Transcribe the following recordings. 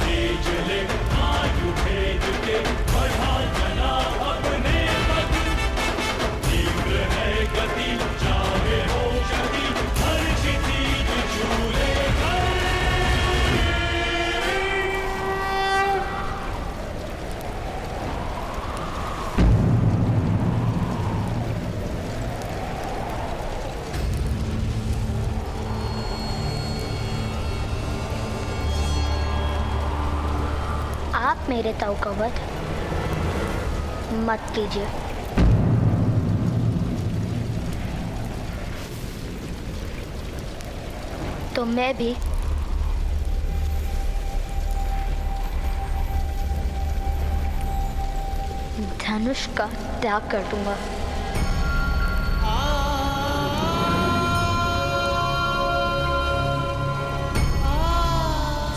तेज ले आयु भेद के बढ़ा चला अपने पद। तीव्र है गति चाहे हो क्षति हर क्षितिज झूले आप मेरे ताऊ का वध मत कीजिए। तो मैं भी धनुष का त्याग कर दूंगा।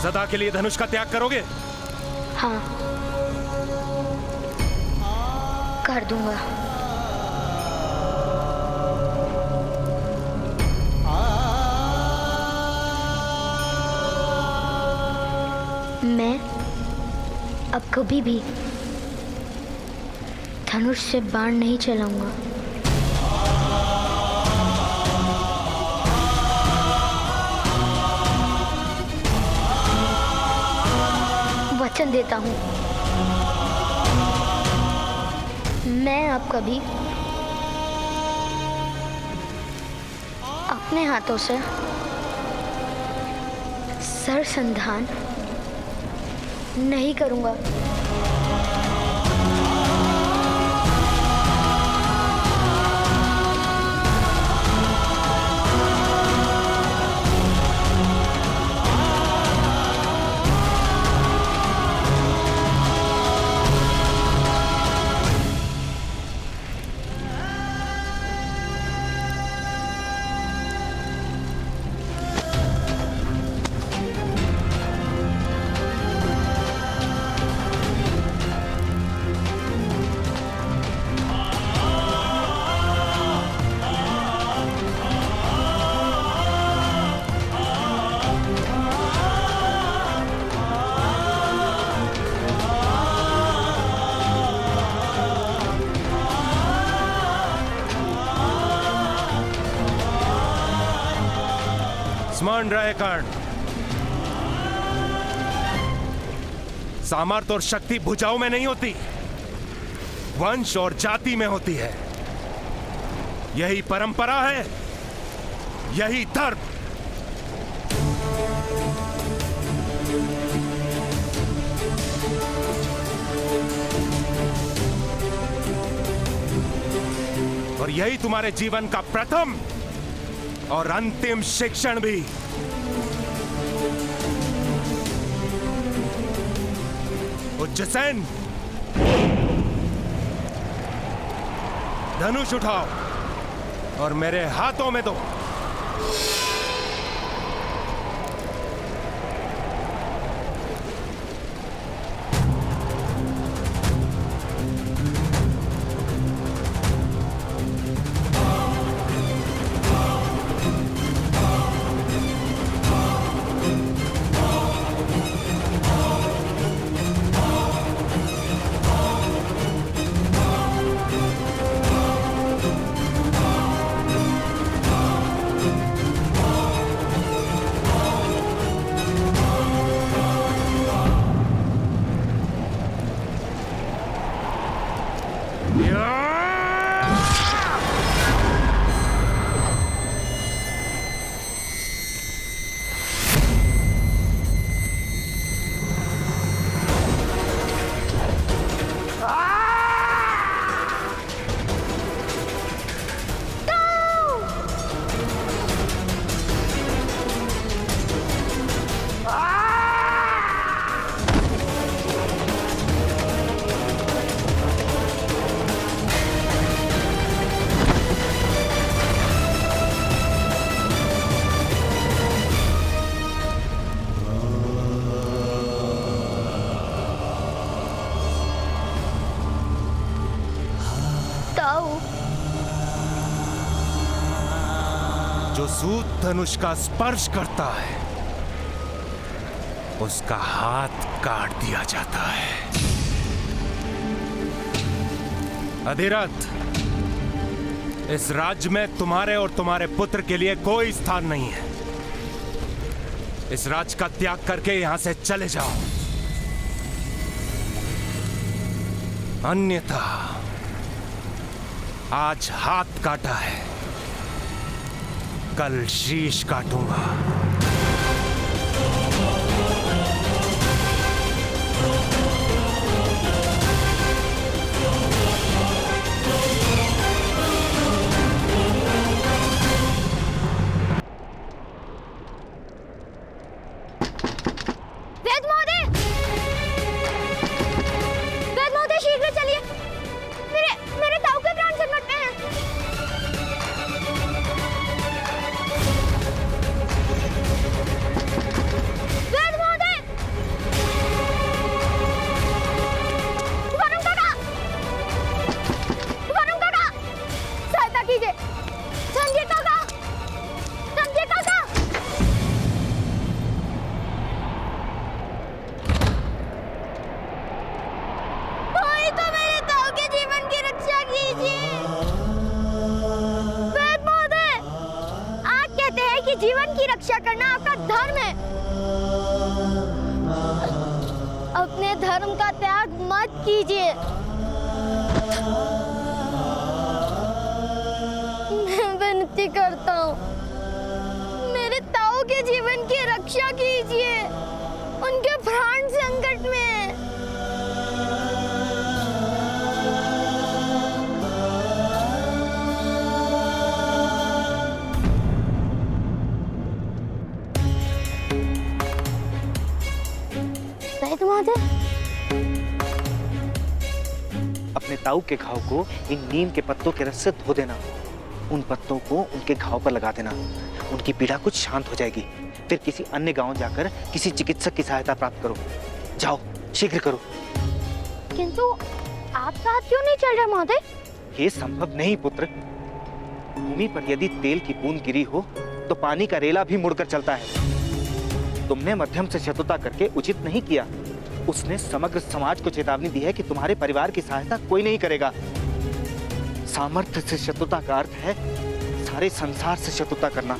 सदा के लिए धनुष का त्याग करोगे? हाँ, कर दूंगा। मैं अब कभी भी धनुष से बाण नहीं चलाऊंगा। वचन देता हूं, मैं अब कभी अपने हाथों से सरसंधान नहीं करूंगा। स्मरण रहे कर्ण, सामर्थ्य और शक्ति भुजाओं में नहीं होती, वंश और जाति में होती है। यही परंपरा है, यही धर्म। और यही तुम्हारे जीवन का प्रथम और अंतिम शिक्षण भी। उज्जैन, धनुष उठाओ और मेरे हाथों में दो। जो सूत धनुष का स्पर्श करता है उसका हाथ काट दिया जाता है। अधिरथ, इस राज्य में तुम्हारे और तुम्हारे पुत्र के लिए कोई स्थान नहीं है। इस राज्य का त्याग करके यहां से चले जाओ, अन्यथा आज हाथ काटा है, कल शीश काटूंगा। जीवन की रक्षा करना आपका धर्म है। अपने धर्म का त्याग मत कीजिए। मैं विनती करता हूँ, मेरे ताऊ के जीवन की रक्षा कीजिए, उनके प्राण संकट में हैं। अपने ताऊ के घाव को इन नीम के पत्तों के रस से धो देना। उन पत्तों को उनके घाव पर लगा देना, उनकी पीड़ा कुछ शांत हो जाएगी। फिर किसी अन्य गांव जाकर किसी चिकित्सक की सहायता प्राप्त करो। जाओ, शीघ्र करो। किंतु आप साथ क्यों नहीं चल रहे महोदय? ये संभव नहीं पुत्र। भूमि पर यदि तेल की बूंद गिरी हो तो पानी का रेला भी मुड़कर चलता है। तुमने मध्यम से शत्रुता करके उचित नहीं किया। उसने समग्र समाज को चेतावनी दी है कि तुम्हारे परिवार की सहायता कोई नहीं करेगा। सामर्थ्य से शत्रुता का अर्थ है सारे संसार से शत्रुता करना।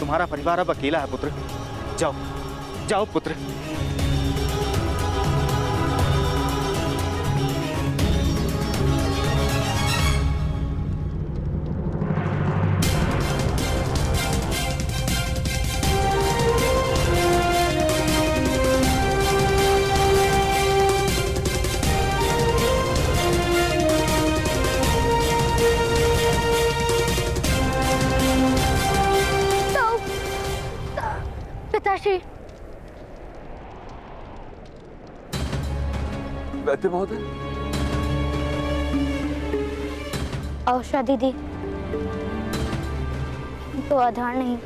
तुम्हारा परिवार अब अकेला है पुत्र। जाओ, जाओ पुत्र। वैद्य महोदय, औषधि दी तो आधार नहीं।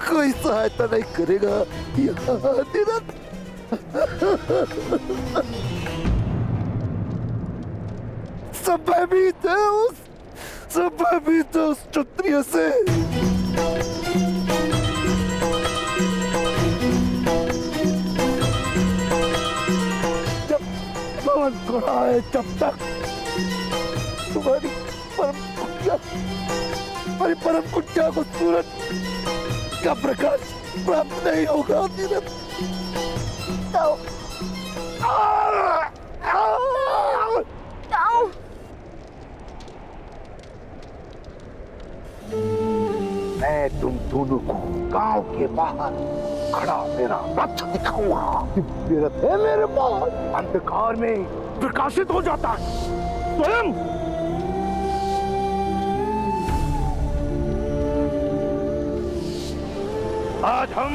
कोई सहायता नहीं करेगा यहाँ निरंतर। भयभीत है उस क्षत्रिय से। जब भवन खड़ा है, जब तक तुम्हारी परम कुटिया को सूरज का प्रकाश प्राप्त नहीं होगा निरंतर। मैं तुम दोनों को गांव के बाहर खड़ा मेरा रथ दिखाऊंगा। दिव्य रथ है मेरे पास, अंधकार में प्रकाशित हो जाता है स्वयं। आज हम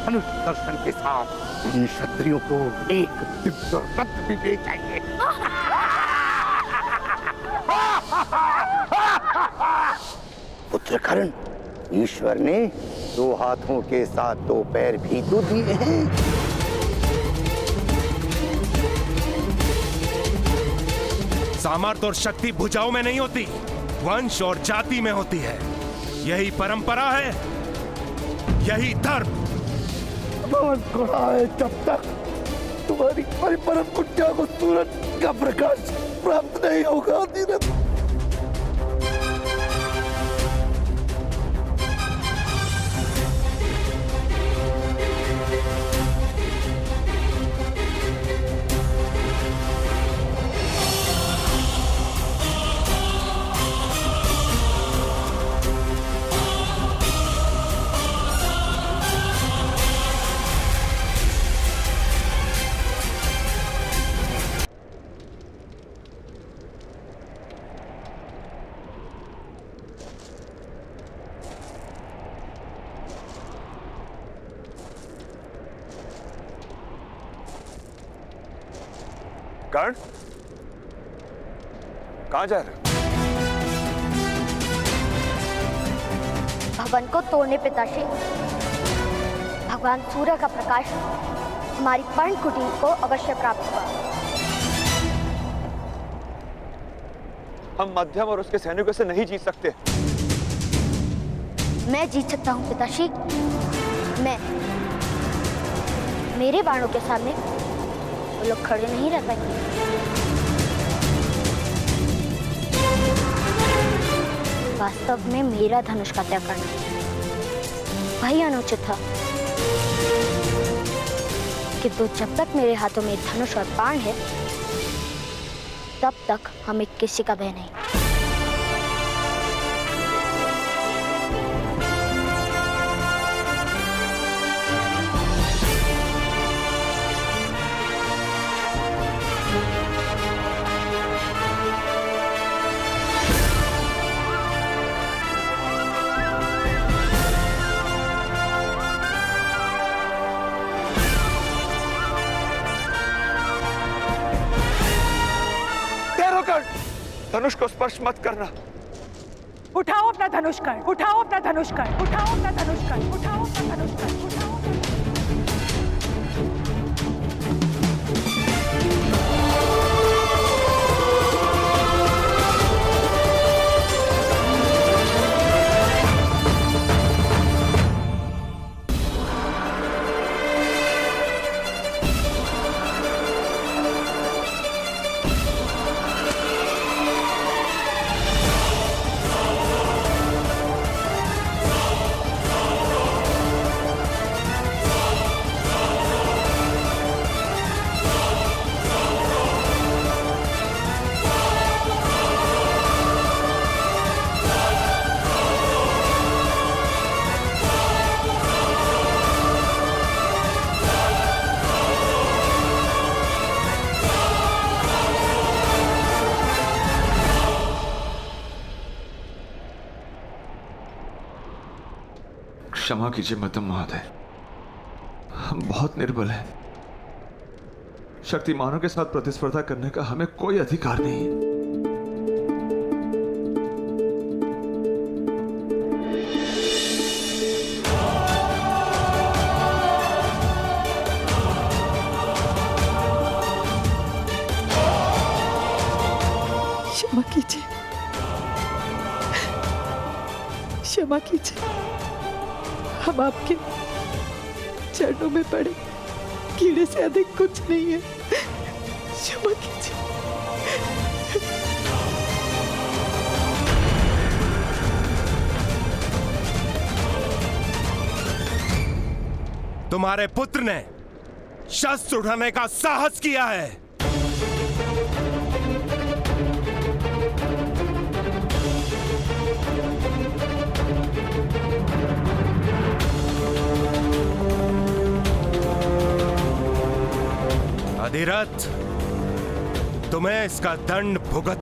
धनुष दर्शन के साथ इन क्षत्रियों को एक दिव्य रथ भी दे जाएंगे। पुत्र कर्ण, ईश्वर ने 2 हाथों के साथ 2 पैर भी तो दिए हैं। सामर्थ्य और शक्ति भुजाओं में नहीं होती, वंश और जाति में होती है। यही परंपरा है, यही धर्म। भगवान खड़ा है जब तक तुम्हारी परम कुटिया को सूरज का प्रकाश प्राप्त नहीं होगा। धीरज कर्ण, कहाँ जा रहे हो? भवन को तोड़ने पिताश्री। भगवान सूर्य का प्रकाश हमारी पर्ण कुटीर को अवश्य प्राप्त हुआ। हम मध्यम और उसके सैनिकों से नहीं जीत सकते। मैं जीत सकता हूँ पिताश्री। मेरे बाणों के सामने वो लोग खड़े नहीं रह पाएंगे। वास्तव में मेरा धनुष का त्याग करना वही अनुचित था, किंतु जब तक मेरे हाथों में धनुष और बाण है तब तक हमें किसी का भय नहीं। धनुष को स्पर्श मत करना। उठाओ अपना धनुष कर, उठाओ अपना धनुष कर, उठाओ अपना धनुष कर, उठाओ अपना धनुष कर, उठाओ। क्षमा कीजिए मध्यम महोदय, हम बहुत निर्बल हैं। शक्तिमानों के साथ प्रतिस्पर्धा करने का हमें कोई अधिकार नहीं है। क्षमा कीजिए, क्षमा कीजिए। हम आपके चरणों में पड़े कीड़े से अधिक कुछ नहीं है। क्षमा कीजिए। तुम्हारे पुत्र ने शस्त्र उठाने का साहस किया है। अधिरथ, तुम्हें इसका दंड भुगत